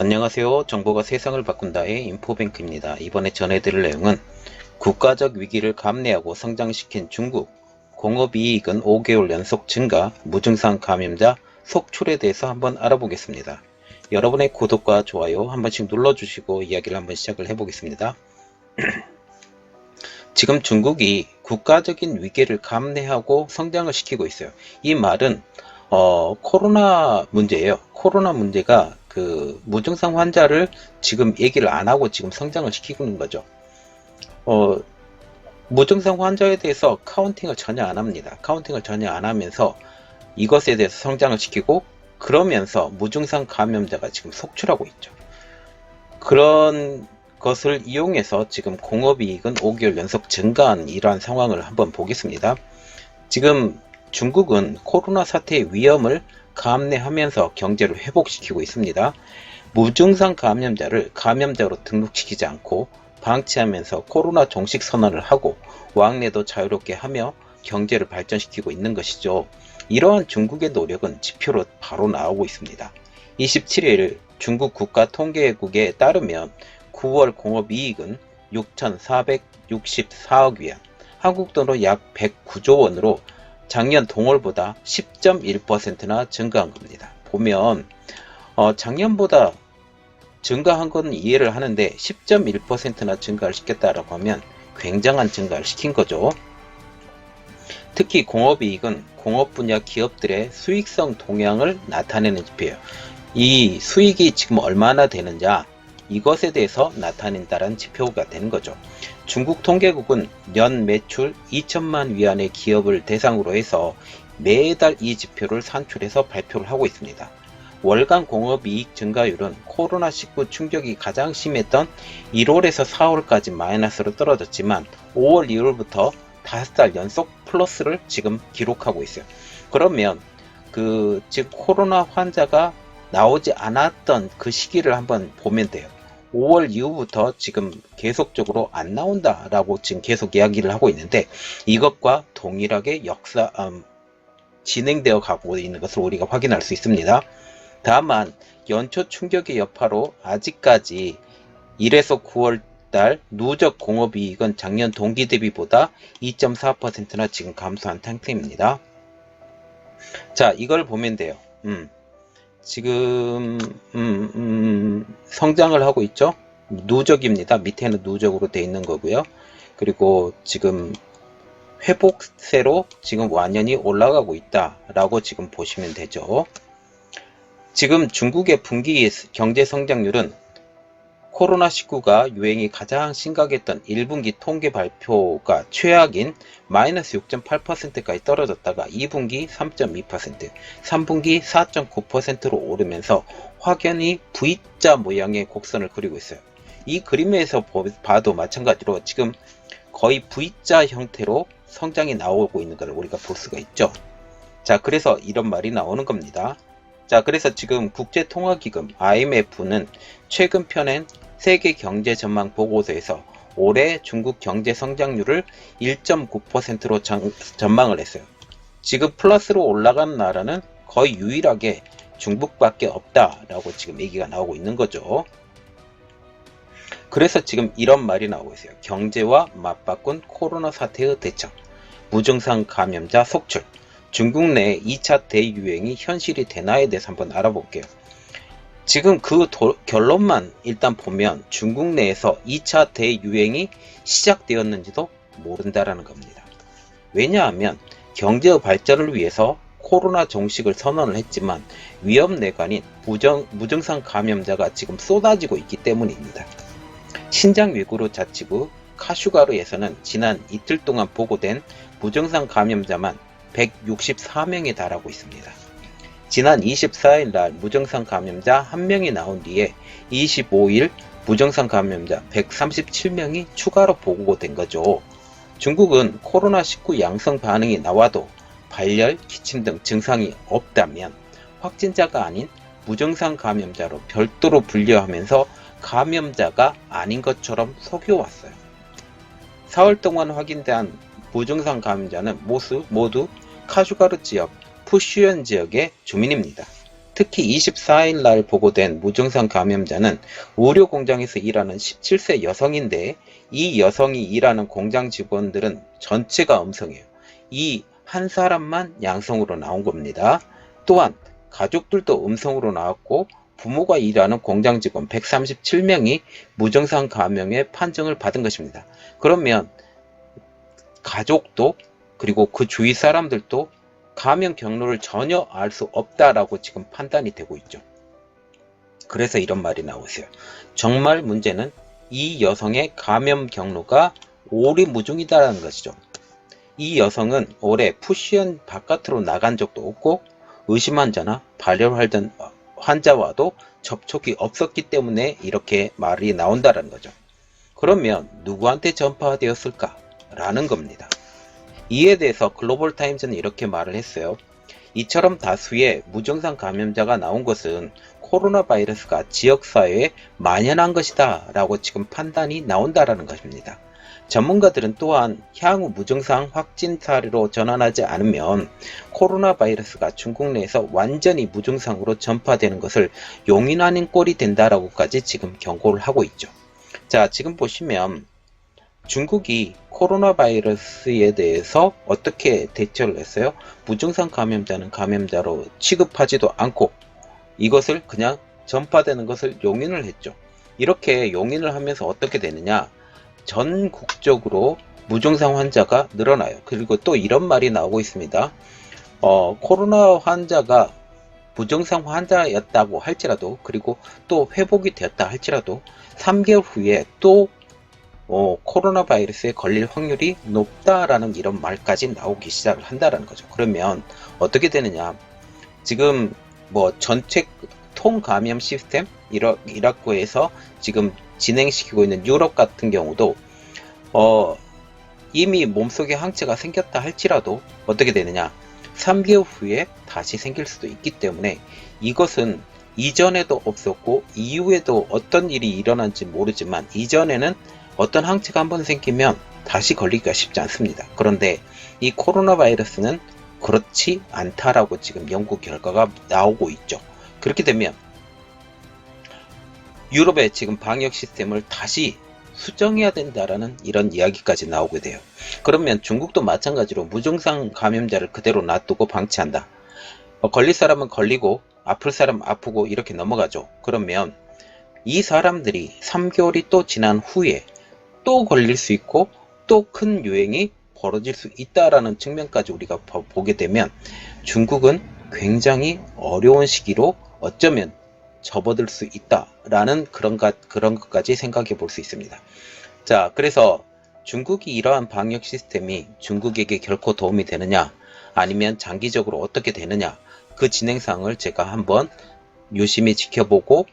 안녕하세요. 정보가 세상을 바꾼다의 인포뱅크입니다. 이번에 전해드릴 내용은 국가적 위기를 감내하고 성장시킨 중국, 공업이익은 5개월 연속 증가, 무증상 감염자 속출에 대해서 한번 알아보겠습니다. 여러분의 구독과 좋아요 한 번씩 눌러주시고 이야기를 한번 시작을 해보겠습니다. 지금 중국이 국가적인 위기를 감내하고 성장을 시키고 있어요. 이 말은 코로나 문제예요. 코로나 문제가 그 무증상 환자를 지금 얘기를 안 하고 지금 성장을 시키고 있는 거죠. 무증상 환자에 대해서 카운팅을 전혀 안 합니다. 카운팅을 전혀 안 하면서 이것에 대해서 성장을 시키고 그러면서 무증상 감염자가 지금 속출하고 있죠. 그런 것을 이용해서 지금 공업이익은 5개월 연속 증가한 이러한 상황을 한번 보겠습니다. 지금 중국은 코로나 사태의 위험을 감내하면서 경제를 회복시키고 있습니다. 무증상 감염자를 감염자로 등록시키지 않고 방치하면서 코로나 종식 선언을 하고 왕래도 자유롭게 하며 경제를 발전시키고 있는 것이죠. 이러한 중국의 노력은 지표로 바로 나오고 있습니다. 27일 중국 국가통계국에 따르면 9월 공업이익은 6,464억 위안, 한국 돈으로 약 109조 원으로 작년 동월보다 10.1%나 증가한 겁니다. 보면 작년보다 증가한 건 이해를 하는데 10.1%나 증가를 시켰다라고 하면 굉장한 증가를 시킨 거죠. 특히 공업이익은 공업 분야 기업들의 수익성 동향을 나타내는 지표예요. 이 수익이 지금 얼마나 되느냐, 이것에 대해서 나타낸다는 지표가 되는 거죠. 중국 통계국은 연 매출 2천만 위안의 기업을 대상으로 해서 매달 이 지표를 산출해서 발표를 하고 있습니다. 월간 공업이익 증가율은 코로나19 충격이 가장 심했던 1월에서 4월까지 마이너스로 떨어졌지만 5월 이후부터 5달 연속 플러스를 지금 기록하고 있어요. 그러면 즉 코로나 환자가 나오지 않았던 그 시기를 한번 보면 돼요. 5월 이후부터 지금 계속적으로 안 나온다라고 지금 계속 이야기를 하고 있는데 이것과 동일하게 진행되어 가고 있는 것을 우리가 확인할 수 있습니다. 다만 연초 충격의 여파로 아직까지 1에서 9월 달 누적 공업이익은 작년 동기 대비보다 2.4%나 지금 감소한 상태입니다. 자, 이걸 보면 돼요. 지금 성장을 하고 있죠. 누적입니다. 밑에는 누적으로 되어 있는 거고요. 그리고 지금 회복세로 지금 완연히 올라가고 있다라고 지금 보시면 되죠. 지금 중국의 분기 경제 성장률은 코로나19가 유행이 가장 심각했던 1분기 통계 발표가 최악인 마이너스 6.8%까지 떨어졌다가 2분기 3.2%, 3분기 4.9%로 오르면서 확연히 V자 모양의 곡선을 그리고 있어요. 이 그림에서 봐도 마찬가지로 지금 거의 V자 형태로 성장이 나오고 있는 것을 우리가 볼 수가 있죠. 자, 그래서 이런 말이 나오는 겁니다. 자, 그래서 지금 국제통화기금 IMF는 최근 펴낸 세계 경제 전망 보고서에서 올해 중국 경제 성장률을 1.9%로 전망을 했어요. 지금 플러스로 올라간 나라는 거의 유일하게 중국밖에 없다라고 지금 얘기가 나오고 있는 거죠. 그래서 지금 이런 말이 나오고 있어요. 경제와 맞바꾼 코로나 사태의 대처, 무증상 감염자 속출, 중국 내 2차 대유행이 현실이 되나에 대해서 한번 알아볼게요. 지금 결론만 일단 보면 중국 내에서 2차 대유행이 시작되었는지도 모른다라는 겁니다. 왜냐하면 경제의 발전을 위해서 코로나 종식을 선언을 했지만 위험 내관인 무증상 감염자가 지금 쏟아지고 있기 때문입니다. 신장 위구르 자치구 카슈가르에서는 지난 이틀 동안 보고된 무증상 감염자만 164명에 달하고 있습니다. 지난 24일 날 무증상 감염자 1명이 나온 뒤에 25일 무증상 감염자 137명이 추가로 보고된 거죠. 중국은 코로나19 양성 반응이 나와도 발열, 기침 등 증상이 없다면 확진자가 아닌 무증상 감염자로 별도로 분류하면서 감염자가 아닌 것처럼 속여왔어요. 4월 동안 확인된 무증상 감염자는 모두 카슈가르 지역, 푸슈현 지역의 주민입니다. 특히 24일 날 보고된 무증상 감염자는 의료 공장에서 일하는 17세 여성인데, 이 여성이 일하는 공장 직원들은 전체가 음성이에요. 이 한 사람만 양성으로 나온 겁니다. 또한 가족들도 음성으로 나왔고, 부모가 일하는 공장 직원 137명이 무증상 감염의 판정을 받은 것입니다. 그러면 가족도, 그리고 그 주위 사람들도 감염 경로를 전혀 알 수 없다라고 지금 판단이 되고 있죠. 그래서 이런 말이 나오세요. 정말 문제는 이 여성의 감염 경로가 오리무중이다라는 것이죠. 이 여성은 올해 푸시언 바깥으로 나간 적도 없고, 의심 환자나 발열 환자와도 접촉이 없었기 때문에 이렇게 말이 나온다는 거죠. 그러면 누구한테 전파되었을까? 라는 겁니다. 이에 대해서 글로벌 타임즈는 이렇게 말을 했어요. 이처럼 다수의 무증상 감염자가 나온 것은 코로나 바이러스가 지역사회에 만연한 것이다 라고 지금 판단이 나온다라는 것입니다. 전문가들은 또한 향후 무증상 확진 사례로 전환하지 않으면 코로나 바이러스가 중국 내에서 완전히 무증상으로 전파되는 것을 용인하는 꼴이 된다라고까지 지금 경고를 하고 있죠. 자, 지금 보시면 중국이 코로나 바이러스에 대해서 어떻게 대처를 했어요? 무증상 감염자는 감염자로 취급하지도 않고 이것을 그냥 전파되는 것을 용인을 했죠. 이렇게 용인을 하면서 어떻게 되느냐? 전국적으로 무증상 환자가 늘어나요. 그리고 또 이런 말이 나오고 있습니다. 코로나 환자가 무증상 환자였다고 할지라도, 그리고 또 회복이 되었다 할지라도 3개월 후에 또 코로나 바이러스에 걸릴 확률이 높다라는 이런 말까지 나오기 시작을 한다라는 거죠. 그러면 어떻게 되느냐? 지금 전체 통감염 시스템 이라고 해서 지금 진행시키고 있는 유럽 같은 경우도 이미 몸속에 항체가 생겼다 할지라도 어떻게 되느냐? 3개월 후에 다시 생길 수도 있기 때문에 이것은 이전에도 없었고 이후에도 어떤 일이 일어난지 모르지만 이전에는 어떤 항체가 한번 생기면 다시 걸리기가 쉽지 않습니다. 그런데 이 코로나 바이러스는 그렇지 않다라고 지금 연구 결과가 나오고 있죠. 그렇게 되면 유럽의 지금 방역 시스템을 다시 수정해야 된다라는 이런 이야기까지 나오게 돼요. 그러면 중국도 마찬가지로 무증상 감염자를 그대로 놔두고 방치한다. 걸릴 사람은 걸리고 아플 사람은 아프고 이렇게 넘어가죠. 그러면 이 사람들이 3개월이 또 지난 후에 또 걸릴 수 있고 또 큰 유행이 벌어질 수 있다라는 측면까지 우리가 보게 되면 중국은 굉장히 어려운 시기로 어쩌면 접어들 수 있다라는 그런 것까지 생각해 볼 수 있습니다. 자, 그래서 중국이 이러한 방역 시스템이 중국에게 결코 도움이 되느냐, 아니면 장기적으로 어떻게 되느냐, 그 진행상을 제가 한번 유심히 지켜보고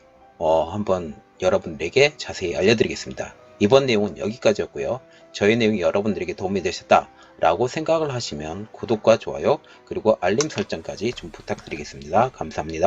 한번 여러분들에게 자세히 알려드리겠습니다. 이번 내용은 여기까지였고요. 저희 내용이 여러분들에게 도움이 되셨다라고 생각을 하시면 구독과 좋아요 그리고 알림 설정까지 좀 부탁드리겠습니다. 감사합니다.